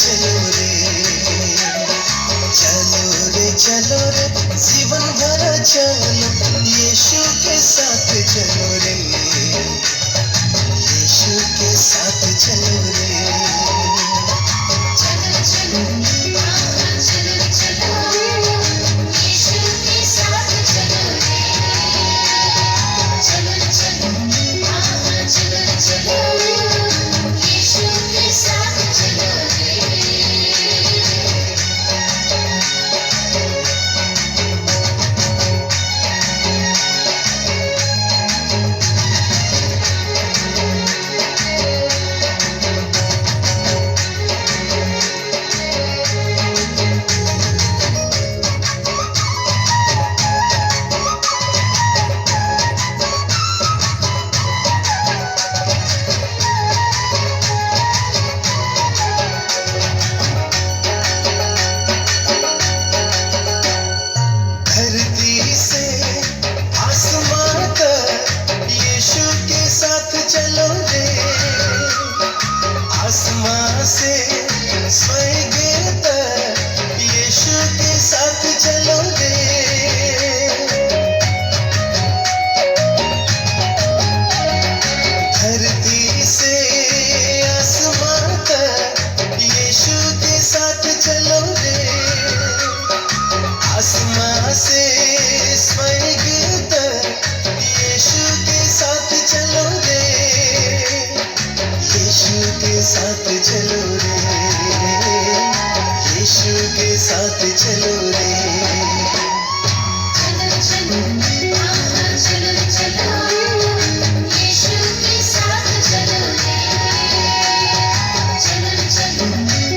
चलो रे, चलो रे चलो रे, जीवन भर चलो, यीशु के साथ चलो रे, यीशु के साथ चलो रे। चलो चलो हाँ चलो चलो यीशु के साथ चलो रे। चलो चलो हाँ चलो चलो यीशु के साथ चलो रे। धरती से आसमां तक यीशु के साथ चलो रे, आसमां से स्वर्ग तक यीशु के साथ चलो रे। धरती से आसमां तक यीशु के साथ चलो रे, आसमां से स्वर्ग तक यीशु के साथ चलो रे, यीशु के साथ चलो रे, यीशु के साथ चलो रे। चलो चलो हाँ चलो चलो यीशु के साथ चलो रे। चलो चलो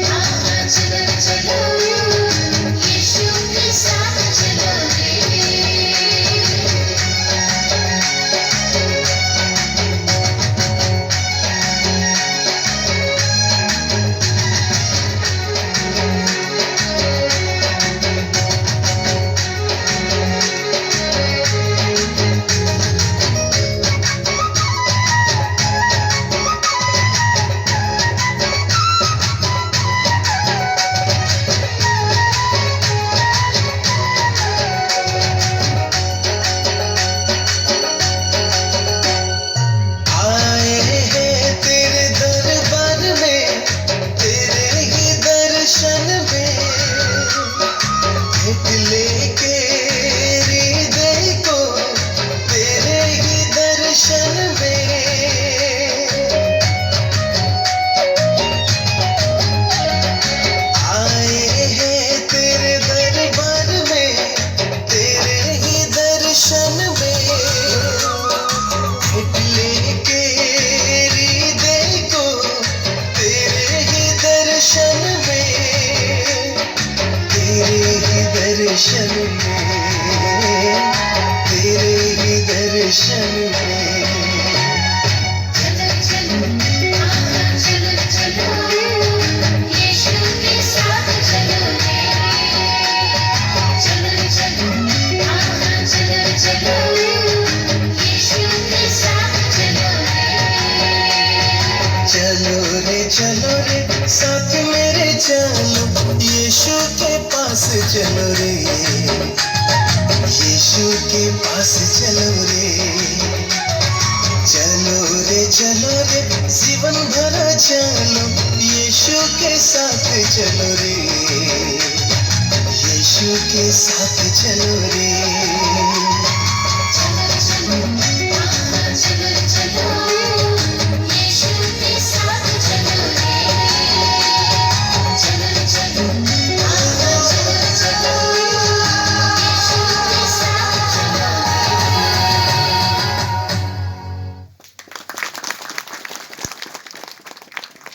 हाँ चलो चलो यीशु के साथ चलो रे। आए हैं तेरे दरबार में, तेरे ही दर्शन में, भेंट लेके हृदय को तेरे ही दर्शन में। आए हैं तेरे दरबार में, तेरे ही दर्शन में, भेंट लेके हृदय को तेरे ही दर्शन में, तेरे ही दर्शन में, तेरे ही दर्शन में। चलो चलो हाँ चलो चलो यीशु के साथ चलो रे। चलो चलो हाँ चलो चलो यीशु के साथ चलो रे। चलो रे साथ मेरे चलो, यीशु के पास चलो रे, यीशु के पास चलो रे। चलो रे जीवन भर चलो, यीशु के साथ चलो रे, यीशु के साथ चलो रे।